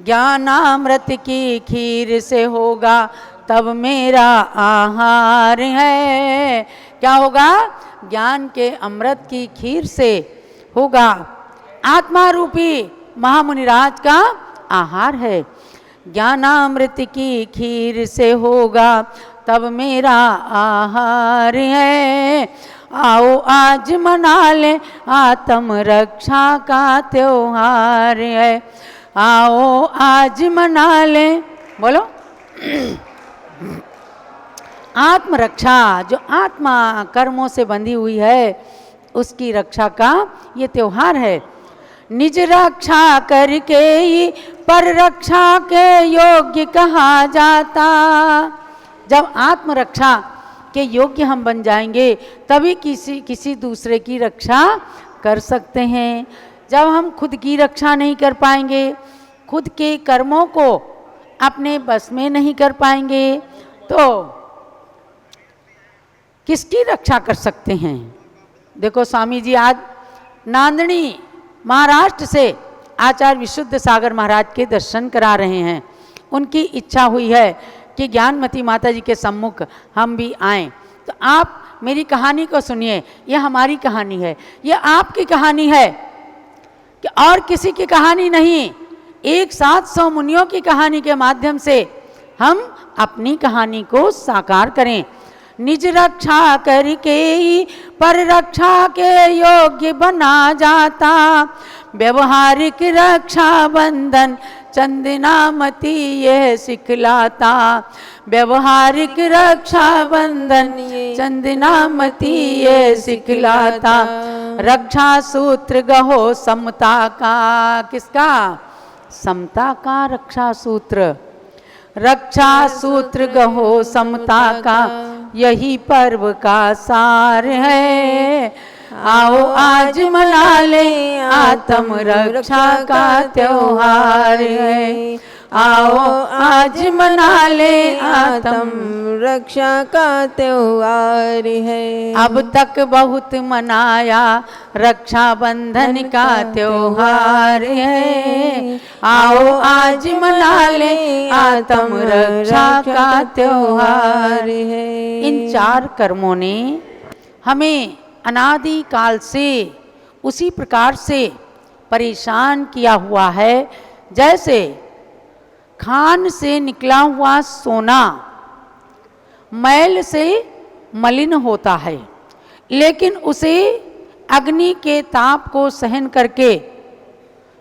ज्ञानामृत की खीर से होगा तब मेरा आहार है। क्या होगा? ज्ञान के अमृत की खीर से होगा, आत्मा रूपी महामुनिराज का आहार है। ज्ञानामृत की खीर से होगा तब मेरा आहार है। आओ आज मना ले आत्म रक्षा का त्योहार है। आओ आज मना ले, बोलो आत्म रक्षा, जो आत्मा कर्मों से बंधी हुई है उसकी रक्षा का ये त्योहार है। निज रक्षा करके ही पर रक्षा के योग्य कहा जाता। जब आत्म रक्षा के योग्य हम बन जाएंगे तभी किसी दूसरे की रक्षा कर सकते हैं। जब हम खुद की रक्षा नहीं कर पाएंगे, खुद के कर्मों को अपने बस में नहीं कर पाएंगे, तो किसकी रक्षा कर सकते हैं? देखो स्वामी जी आज नांदनी महाराष्ट्र से आचार्य विशुद्ध सागर महाराज के दर्शन करा रहे हैं। उनकी इच्छा हुई है कि ज्ञानमती माता जी के सम्मुख हम भी आएं। तो आप मेरी कहानी को सुनिए, यह हमारी कहानी है, यह आपकी कहानी है कि और किसी की कहानी नहीं। एक 700 मुनियों की कहानी के माध्यम से हम अपनी कहानी को साकार करें। निज रक्षा करके ही पर रक्षा के योग्य बना जाता। व्यवहारिक रक्षा बंधन चंदनामती यह सिखलाता। व्यवहारिक रक्षा बंधन चंदनामती यह सिखलाता। रक्षा सूत्र गहो समता का, किसका? समता का रक्षा सूत्र। रक्षा सूत्र गहो समता का, यही पर्व का सार है। आओ आज मना ले आत्म रक्षा का त्योहार है। आओ आज मना ले आत्म रक्षा का त्योहार है। अब तक बहुत मनाया रक्षा बंधन का त्योहार है। आओ आज मना ले आत्म रक्षा का त्योहार है। इन 4 कर्मों ने हमें अनादि काल से उसी प्रकार से परेशान किया हुआ है जैसे खान से निकला हुआ सोना मैल से मलिन होता है, लेकिन उसे अग्नि के ताप को सहन करके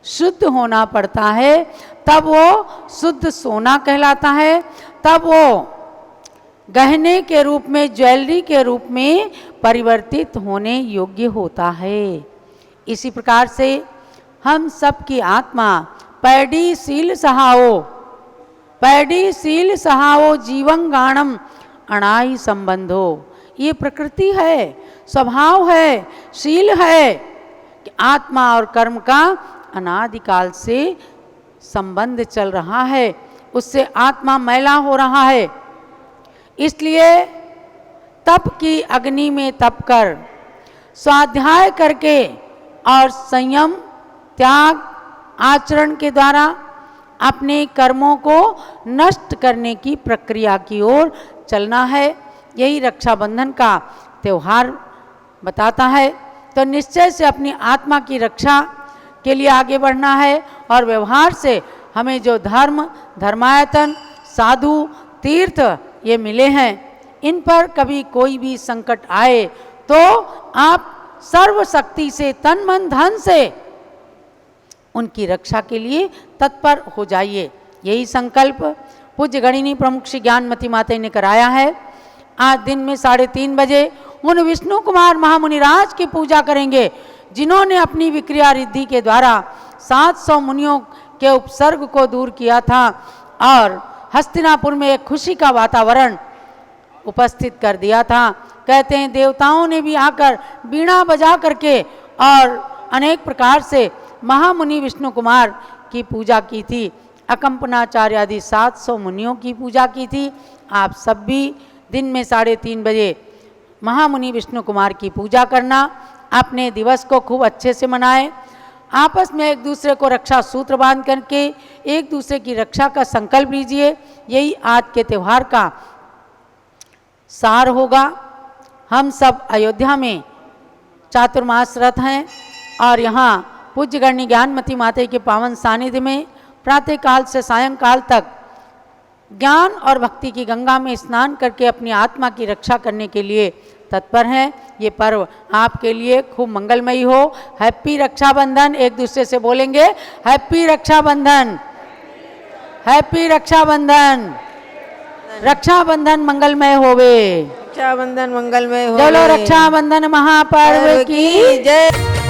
शुद्ध होना पड़ता है, तब वो शुद्ध सोना कहलाता है। तब वो गहने के रूप में, ज्वेलरी के रूप में परिवर्तित होने योग्य होता है। इसी प्रकार से हम सबकी आत्मा पैडी शील सहाओ, पैडी शील सहाओ जीवन गाणम अणाई संबंधो। ये प्रकृति है, स्वभाव है, शील है कि आत्मा और कर्म का अनादिकाल से संबंध चल रहा है, उससे आत्मा मैला हो रहा है। इसलिए तप की अग्नि में तप कर, स्वाध्याय करके और संयम, त्याग, आचरण के द्वारा अपने कर्मों को नष्ट करने की प्रक्रिया की ओर चलना है। यही रक्षाबंधन का त्यौहार बताता है। तो निश्चय से अपनी आत्मा की रक्षा के लिए आगे बढ़ना है और व्यवहार से हमें जो धर्म, धर्मायतन, साधु, तीर्थ ये मिले हैं, इन पर कभी कोई भी संकट आए तो आप सर्वशक्ति से, तन मन धन से उनकी रक्षा के लिए तत्पर हो जाइए। यही संकल्प पूज्य गणिनी प्रमुख श्री ज्ञानमती माता ने कराया है। आज दिन में 3:30 बजे उन विष्णु कुमार महामुनिराज की पूजा करेंगे जिन्होंने अपनी विक्रिया रिद्धि के द्वारा 700 मुनियों के उपसर्ग को दूर किया था और हस्तिनापुर में एक खुशी का वातावरण उपस्थित कर दिया था। कहते हैं देवताओं ने भी आकर बीणा बजा करके और अनेक प्रकार से महामुनि विष्णु कुमार की पूजा की थी। अकंपनाचार्य आदि 700 मुनियों की पूजा की थी। आप सब भी दिन में 3:30 बजे महामुनि विष्णु कुमार की पूजा करना, अपने दिवस को खूब अच्छे से मनाएं। आपस में एक दूसरे को रक्षा सूत्र बांध करके एक दूसरे की रक्षा का संकल्प लीजिए। यही आज के त्यौहार का सार होगा। हम सब अयोध्या में चातुर्मास व्रत हैं और यहाँ पूज्य गणनी ज्ञानमती माता के पावन सानिध्य में प्रातःकाल से सायंकाल तक ज्ञान और भक्ति की गंगा में स्नान करके अपनी आत्मा की रक्षा करने के लिए तत्पर हैं। ये पर्व आपके लिए खूब मंगलमयी हो। हैप्पी रक्षाबंधन। एक दूसरे से बोलेंगे हैप्पी रक्षाबंधन, हैप्पी रक्षाबंधन। रक्षाबंधन मंगलमय होवे। रक्षाबंधन मंगलमय हो। चलो रक्षाबंधन महापर्व की जय।